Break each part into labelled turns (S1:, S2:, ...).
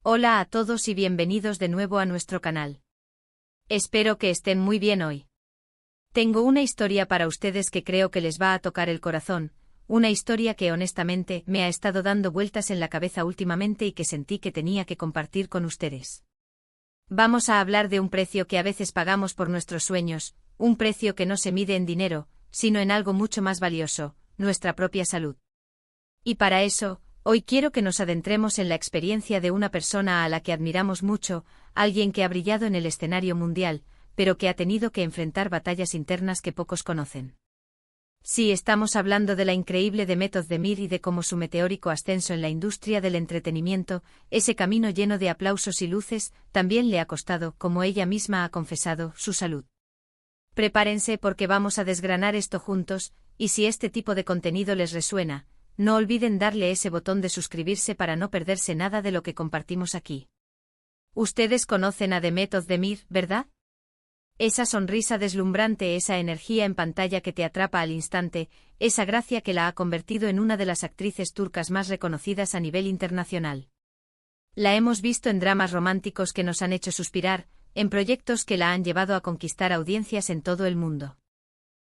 S1: Hola a todos y bienvenidos de nuevo a nuestro canal. Espero que estén muy bien hoy. Tengo una historia para ustedes que creo que les va a tocar el corazón, una historia que honestamente me ha estado dando vueltas en la cabeza últimamente y que sentí que tenía que compartir con ustedes. Vamos a hablar de un precio que a veces pagamos por nuestros sueños, un precio que no se mide en dinero, sino en algo mucho más valioso, nuestra propia salud. Y para eso, hoy quiero que nos adentremos en la experiencia de una persona a la que admiramos mucho, alguien que ha brillado en el escenario mundial, pero que ha tenido que enfrentar batallas internas que pocos conocen. Sí, estamos hablando de la increíble Demet Özdemir y de cómo su meteórico ascenso en la industria del entretenimiento, ese camino lleno de aplausos y luces, también le ha costado, como ella misma ha confesado, su salud. Prepárense porque vamos a desgranar esto juntos, y si este tipo de contenido les resuena, no olviden darle ese botón de suscribirse para no perderse nada de lo que compartimos aquí. Ustedes conocen a Demet Özdemir, ¿verdad? Esa sonrisa deslumbrante, esa energía en pantalla que te atrapa al instante, esa gracia que la ha convertido en una de las actrices turcas más reconocidas a nivel internacional. La hemos visto en dramas románticos que nos han hecho suspirar, en proyectos que la han llevado a conquistar audiencias en todo el mundo.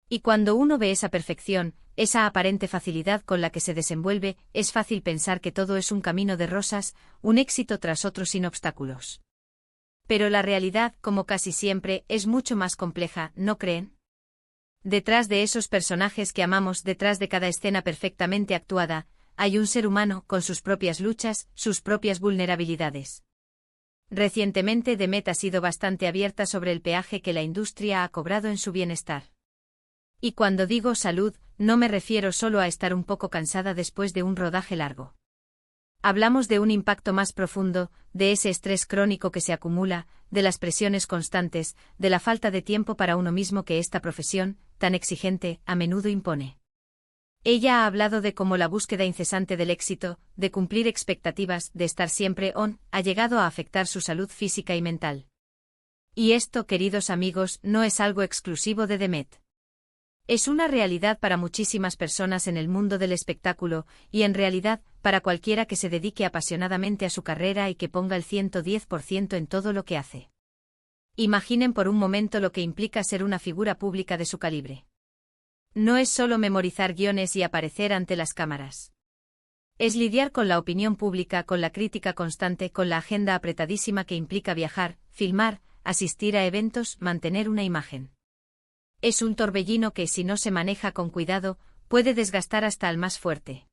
S1: Y cuando uno ve esa perfección, esa aparente facilidad con la que se desenvuelve, es fácil pensar que todo es un camino de rosas, un éxito tras otro sin obstáculos. Pero la realidad, como casi siempre, es mucho más compleja, ¿no creen? Detrás de esos personajes que amamos, detrás de cada escena perfectamente actuada, hay un ser humano con sus propias luchas, sus propias vulnerabilidades. Recientemente Demet ha sido bastante abierta sobre el peaje que la industria ha cobrado en su bienestar. Y cuando digo salud, no me refiero solo a estar un poco cansada después de un rodaje largo. Hablamos de un impacto más profundo, de ese estrés crónico que se acumula, de las presiones constantes, de la falta de tiempo para uno mismo que esta profesión, tan exigente, a menudo impone. Ella ha hablado de cómo la búsqueda incesante del éxito, de cumplir expectativas, de estar siempre on, ha llegado a afectar su salud física y mental. Y esto, queridos amigos, no es algo exclusivo de Demet. Es una realidad para muchísimas personas en el mundo del espectáculo, y en realidad, para cualquiera que se dedique apasionadamente a su carrera y que ponga el 110% en todo lo que hace. Imaginen por un momento lo que implica ser una figura pública de su calibre. No es solo memorizar guiones y aparecer ante las cámaras. Es lidiar con la opinión pública, con la crítica constante, con la agenda apretadísima que implica viajar, filmar, asistir a eventos, mantener una imagen. Es un torbellino que, si no se maneja con cuidado, puede desgastar hasta al más fuerte.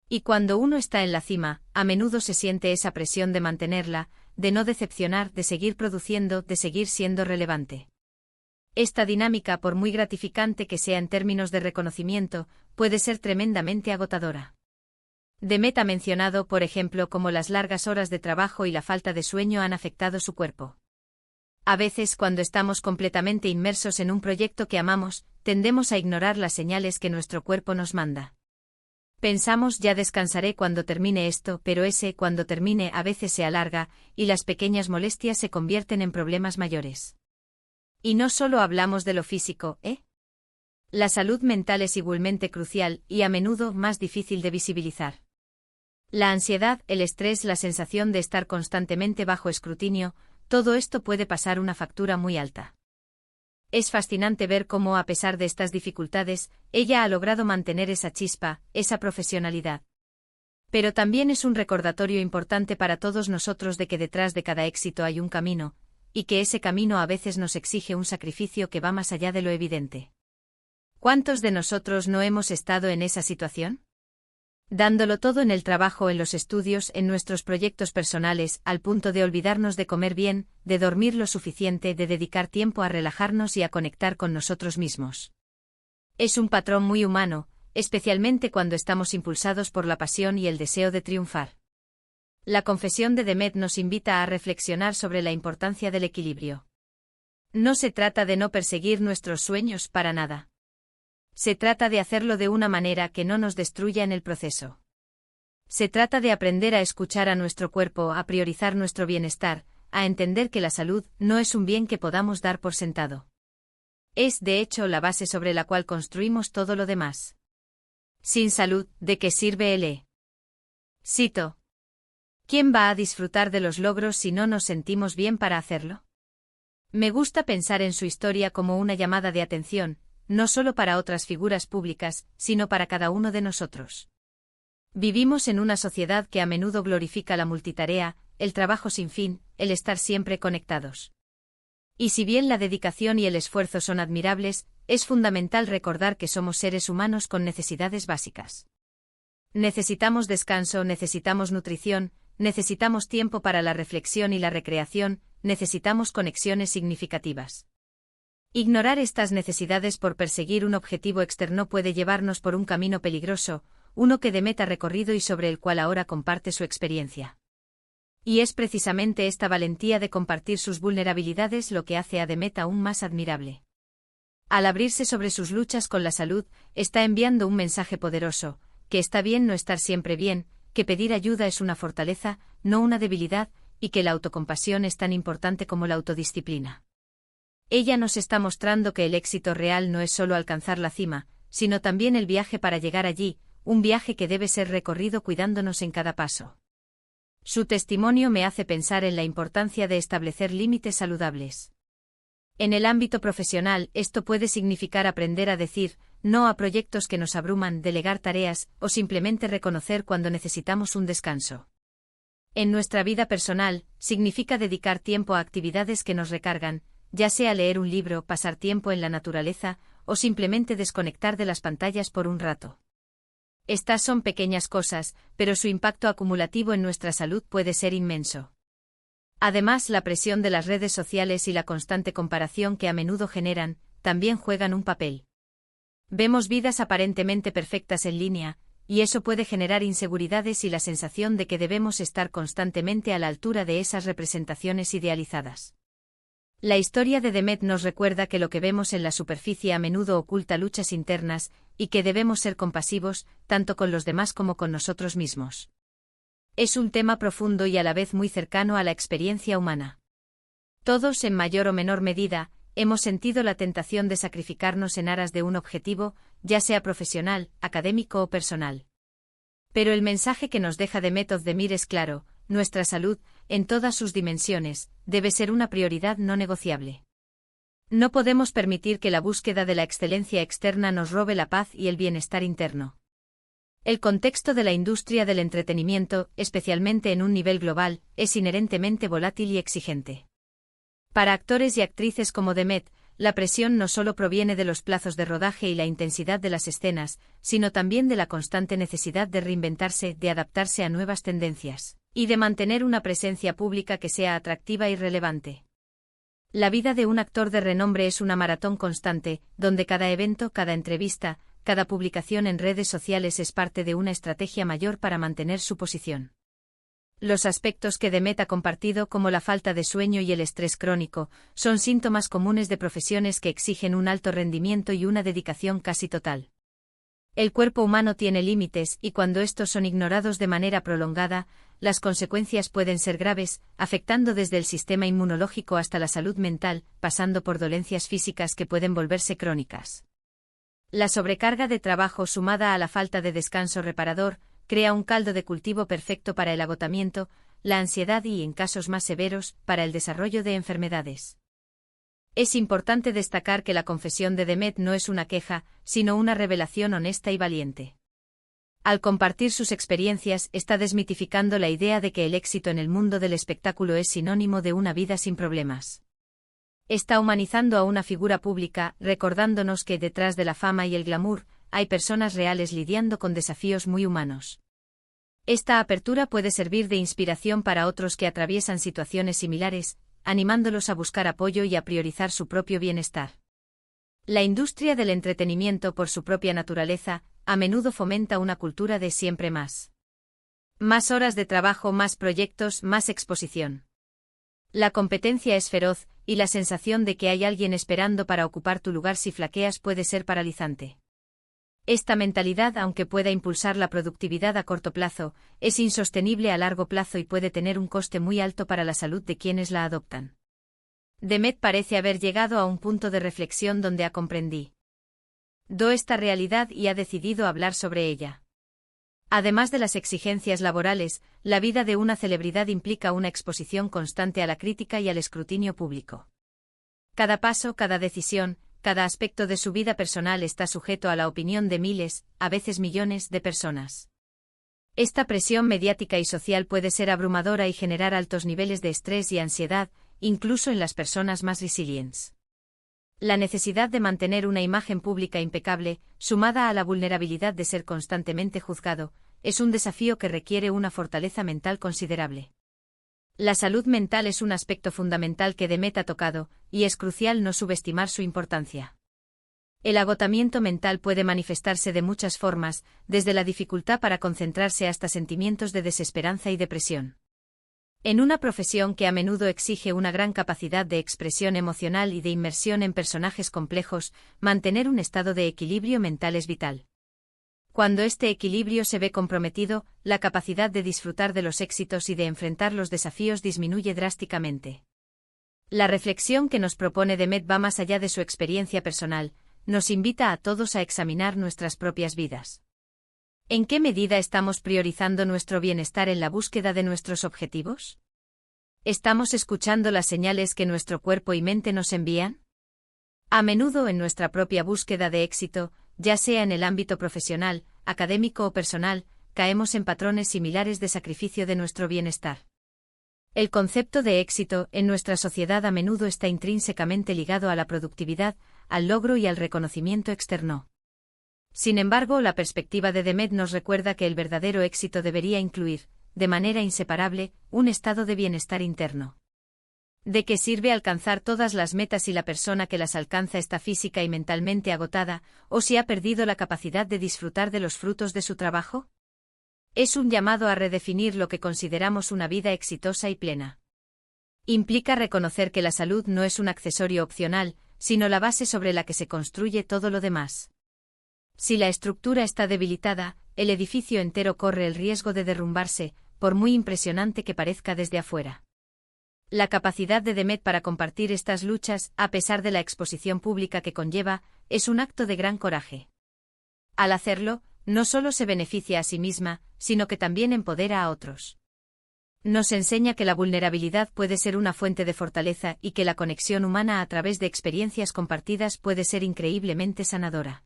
S1: Y cuando uno está en la cima, a menudo se siente esa presión de mantenerla, de no decepcionar, de seguir produciendo, de seguir siendo relevante. Esta dinámica, por muy gratificante que sea en términos de reconocimiento, puede ser tremendamente agotadora. Demet ha mencionado, por ejemplo, cómo las largas horas de trabajo y la falta de sueño han afectado su cuerpo. A veces, cuando estamos completamente inmersos en un proyecto que amamos, tendemos a ignorar las señales que nuestro cuerpo nos manda. Pensamos ya descansaré cuando termine esto, pero ese cuando termine a veces se alarga, y las pequeñas molestias se convierten en problemas mayores. Y no solo hablamos de lo físico, ¿eh? La salud mental es igualmente crucial, y a menudo más difícil de visibilizar. La ansiedad, el estrés, la sensación de estar constantemente bajo escrutinio, todo esto puede pasar una factura muy alta. Es fascinante ver cómo, a pesar de estas dificultades, ella ha logrado mantener esa chispa, esa profesionalidad. Pero también es un recordatorio importante para todos nosotros de que detrás de cada éxito hay un camino, y que ese camino a veces nos exige un sacrificio que va más allá de lo evidente. ¿Cuántos de nosotros no hemos estado en esa situación? Dándolo todo en el trabajo, en los estudios, en nuestros proyectos personales, al punto de olvidarnos de comer bien, de dormir lo suficiente, de dedicar tiempo a relajarnos y a conectar con nosotros mismos. Es un patrón muy humano, especialmente cuando estamos impulsados por la pasión y el deseo de triunfar. La confesión de Demet nos invita a reflexionar sobre la importancia del equilibrio. No se trata de no perseguir nuestros sueños para nada. Se trata de hacerlo de una manera que no nos destruya en el proceso. Se trata de aprender a escuchar a nuestro cuerpo, a priorizar nuestro bienestar, a entender que la salud no es un bien que podamos dar por sentado. Es, de hecho, la base sobre la cual construimos todo lo demás. Sin salud, ¿de qué sirve el éxito? ¿Quién va a disfrutar de los logros si no nos sentimos bien para hacerlo? Me gusta pensar en su historia como una llamada de atención, no solo para otras figuras públicas, sino para cada uno de nosotros. Vivimos en una sociedad que a menudo glorifica la multitarea, el trabajo sin fin, el estar siempre conectados. Y si bien la dedicación y el esfuerzo son admirables, es fundamental recordar que somos seres humanos con necesidades básicas. Necesitamos descanso, necesitamos nutrición, necesitamos tiempo para la reflexión y la recreación, necesitamos conexiones significativas. Ignorar estas necesidades por perseguir un objetivo externo puede llevarnos por un camino peligroso, uno que Demet ha recorrido y sobre el cual ahora comparte su experiencia. Y es precisamente esta valentía de compartir sus vulnerabilidades lo que hace a Demet aún más admirable. Al abrirse sobre sus luchas con la salud, está enviando un mensaje poderoso, que está bien no estar siempre bien, que pedir ayuda es una fortaleza, no una debilidad, y que la autocompasión es tan importante como la autodisciplina. Ella nos está mostrando que el éxito real no es solo alcanzar la cima, sino también el viaje para llegar allí, un viaje que debe ser recorrido cuidándonos en cada paso. Su testimonio me hace pensar en la importancia de establecer límites saludables. En el ámbito profesional, esto puede significar aprender a decir no a proyectos que nos abruman, delegar tareas, o simplemente reconocer cuando necesitamos un descanso. En nuestra vida personal, significa dedicar tiempo a actividades que nos recargan, ya sea leer un libro, pasar tiempo en la naturaleza, o simplemente desconectar de las pantallas por un rato. Estas son pequeñas cosas, pero su impacto acumulativo en nuestra salud puede ser inmenso. Además, la presión de las redes sociales y la constante comparación que a menudo generan, también juegan un papel. Vemos vidas aparentemente perfectas en línea, y eso puede generar inseguridades y la sensación de que debemos estar constantemente a la altura de esas representaciones idealizadas. La historia de Demet nos recuerda que lo que vemos en la superficie a menudo oculta luchas internas, y que debemos ser compasivos, tanto con los demás como con nosotros mismos. Es un tema profundo y a la vez muy cercano a la experiencia humana. Todos, en mayor o menor medida, hemos sentido la tentación de sacrificarnos en aras de un objetivo, ya sea profesional, académico o personal. Pero el mensaje que nos deja Demet Özdemir es claro: nuestra salud, en todas sus dimensiones, debe ser una prioridad no negociable. No podemos permitir que la búsqueda de la excelencia externa nos robe la paz y el bienestar interno. El contexto de la industria del entretenimiento, especialmente en un nivel global, es inherentemente volátil y exigente. Para actores y actrices como Demet, la presión no solo proviene de los plazos de rodaje y la intensidad de las escenas, sino también de la constante necesidad de reinventarse, de adaptarse a nuevas tendencias, y de mantener una presencia pública que sea atractiva y relevante. La vida de un actor de renombre es una maratón constante, donde cada evento, cada entrevista, cada publicación en redes sociales es parte de una estrategia mayor para mantener su posición. Los aspectos que Demet ha compartido, como la falta de sueño y el estrés crónico, son síntomas comunes de profesiones que exigen un alto rendimiento y una dedicación casi total. El cuerpo humano tiene límites, y cuando estos son ignorados de manera prolongada, las consecuencias pueden ser graves, afectando desde el sistema inmunológico hasta la salud mental, pasando por dolencias físicas que pueden volverse crónicas. La sobrecarga de trabajo sumada a la falta de descanso reparador crea un caldo de cultivo perfecto para el agotamiento, la ansiedad y, en casos más severos, para el desarrollo de enfermedades. Es importante destacar que la confesión de Demet no es una queja, sino una revelación honesta y valiente. Al compartir sus experiencias, está desmitificando la idea de que el éxito en el mundo del espectáculo es sinónimo de una vida sin problemas. Está humanizando a una figura pública, recordándonos que detrás de la fama y el glamour, hay personas reales lidiando con desafíos muy humanos. Esta apertura puede servir de inspiración para otros que atraviesan situaciones similares, animándolos a buscar apoyo y a priorizar su propio bienestar. La industria del entretenimiento, por su propia naturaleza, a menudo fomenta una cultura de siempre más. Más horas de trabajo, más proyectos, más exposición. La competencia es feroz, y la sensación de que hay alguien esperando para ocupar tu lugar si flaqueas puede ser paralizante. Esta mentalidad, aunque pueda impulsar la productividad a corto plazo, es insostenible a largo plazo y puede tener un coste muy alto para la salud de quienes la adoptan. Demet parece haber llegado a un punto de reflexión donde ha comprendido esta realidad y ha decidido hablar sobre ella. Además de las exigencias laborales, la vida de una celebridad implica una exposición constante a la crítica y al escrutinio público. Cada paso, cada decisión, cada aspecto de su vida personal está sujeto a la opinión de miles, a veces millones, de personas. Esta presión mediática y social puede ser abrumadora y generar altos niveles de estrés y ansiedad, incluso en las personas más resilientes. La necesidad de mantener una imagen pública impecable, sumada a la vulnerabilidad de ser constantemente juzgado, es un desafío que requiere una fortaleza mental considerable. La salud mental es un aspecto fundamental que Demet ha tocado, y es crucial no subestimar su importancia. El agotamiento mental puede manifestarse de muchas formas, desde la dificultad para concentrarse hasta sentimientos de desesperanza y depresión. En una profesión que a menudo exige una gran capacidad de expresión emocional y de inmersión en personajes complejos, mantener un estado de equilibrio mental es vital. Cuando este equilibrio se ve comprometido, la capacidad de disfrutar de los éxitos y de enfrentar los desafíos disminuye drásticamente. La reflexión que nos propone Demet va más allá de su experiencia personal, nos invita a todos a examinar nuestras propias vidas. ¿En qué medida estamos priorizando nuestro bienestar en la búsqueda de nuestros objetivos? ¿Estamos escuchando las señales que nuestro cuerpo y mente nos envían? A menudo en nuestra propia búsqueda de éxito, ya sea en el ámbito profesional, académico o personal, caemos en patrones similares de sacrificio de nuestro bienestar. El concepto de éxito en nuestra sociedad a menudo está intrínsecamente ligado a la productividad, al logro y al reconocimiento externo. Sin embargo, la perspectiva de Demet nos recuerda que el verdadero éxito debería incluir, de manera inseparable, un estado de bienestar interno. ¿De qué sirve alcanzar todas las metas si la persona que las alcanza está física y mentalmente agotada, o si ha perdido la capacidad de disfrutar de los frutos de su trabajo? Es un llamado a redefinir lo que consideramos una vida exitosa y plena. Implica reconocer que la salud no es un accesorio opcional, sino la base sobre la que se construye todo lo demás. Si la estructura está debilitada, el edificio entero corre el riesgo de derrumbarse, por muy impresionante que parezca desde afuera. La capacidad de Demet para compartir estas luchas, a pesar de la exposición pública que conlleva, es un acto de gran coraje. Al hacerlo, no solo se beneficia a sí misma, sino que también empodera a otros. Nos enseña que la vulnerabilidad puede ser una fuente de fortaleza y que la conexión humana a través de experiencias compartidas puede ser increíblemente sanadora.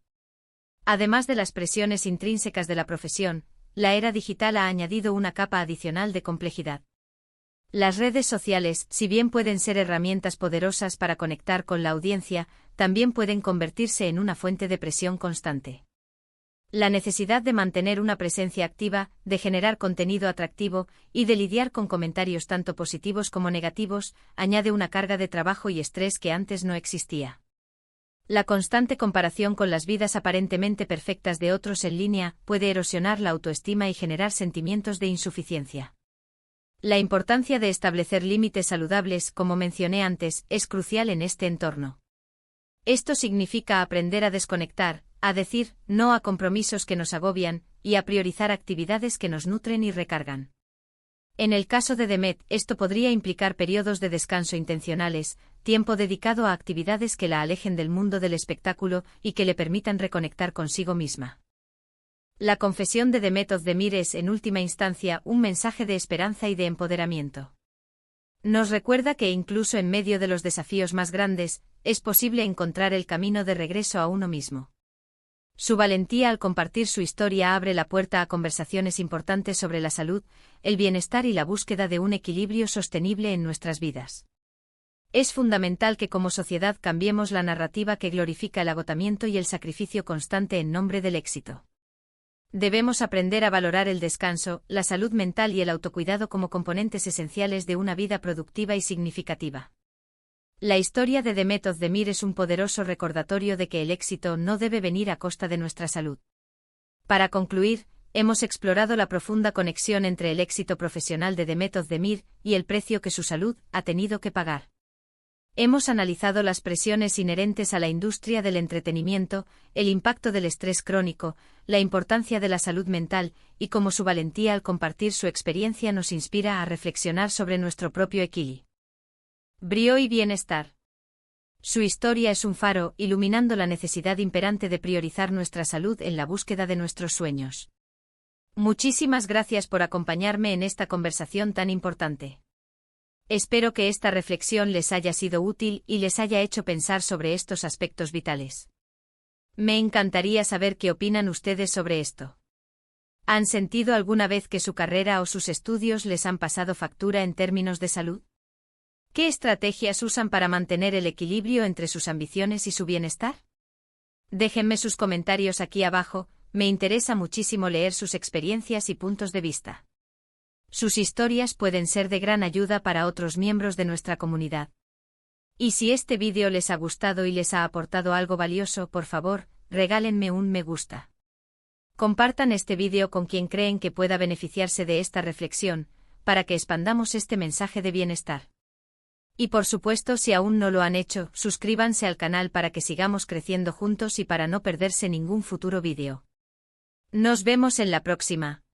S1: Además de las presiones intrínsecas de la profesión, la era digital ha añadido una capa adicional de complejidad. Las redes sociales, si bien pueden ser herramientas poderosas para conectar con la audiencia, también pueden convertirse en una fuente de presión constante. La necesidad de mantener una presencia activa, de generar contenido atractivo y de lidiar con comentarios tanto positivos como negativos, añade una carga de trabajo y estrés que antes no existía. La constante comparación con las vidas aparentemente perfectas de otros en línea puede erosionar la autoestima y generar sentimientos de insuficiencia. La importancia de establecer límites saludables, como mencioné antes, es crucial en este entorno. Esto significa aprender a desconectar, a decir no a compromisos que nos agobian, y a priorizar actividades que nos nutren y recargan. En el caso de Demet, esto podría implicar periodos de descanso intencionales, tiempo dedicado a actividades que la alejen del mundo del espectáculo y que le permitan reconectar consigo misma. La confesión de Demet Özdemir es, en última instancia, un mensaje de esperanza y de empoderamiento. Nos recuerda que incluso en medio de los desafíos más grandes, es posible encontrar el camino de regreso a uno mismo. Su valentía al compartir su historia abre la puerta a conversaciones importantes sobre la salud, el bienestar y la búsqueda de un equilibrio sostenible en nuestras vidas. Es fundamental que como sociedad cambiemos la narrativa que glorifica el agotamiento y el sacrificio constante en nombre del éxito. Debemos aprender a valorar el descanso, la salud mental y el autocuidado como componentes esenciales de una vida productiva y significativa. La historia de Demet Özdemir es un poderoso recordatorio de que el éxito no debe venir a costa de nuestra salud. Para concluir, hemos explorado la profunda conexión entre el éxito profesional de Demet Özdemir y el precio que su salud ha tenido que pagar. Hemos analizado las presiones inherentes a la industria del entretenimiento, el impacto del estrés crónico, la importancia de la salud mental, y cómo su valentía al compartir su experiencia nos inspira a reflexionar sobre nuestro propio equilibrio y bienestar. Su historia es un faro, iluminando la necesidad imperante de priorizar nuestra salud en la búsqueda de nuestros sueños. Muchísimas gracias por acompañarme en esta conversación tan importante. Espero que esta reflexión les haya sido útil y les haya hecho pensar sobre estos aspectos vitales. Me encantaría saber qué opinan ustedes sobre esto. ¿Han sentido alguna vez que su carrera o sus estudios les han pasado factura en términos de salud? ¿Qué estrategias usan para mantener el equilibrio entre sus ambiciones y su bienestar? Déjenme sus comentarios aquí abajo, me interesa muchísimo leer sus experiencias y puntos de vista. Sus historias pueden ser de gran ayuda para otros miembros de nuestra comunidad. Y si este vídeo les ha gustado y les ha aportado algo valioso, por favor, regálenme un me gusta. Compartan este vídeo con quien creen que pueda beneficiarse de esta reflexión, para que expandamos este mensaje de bienestar. Y por supuesto, si aún no lo han hecho, suscríbanse al canal para que sigamos creciendo juntos y para no perderse ningún futuro vídeo. Nos vemos en la próxima.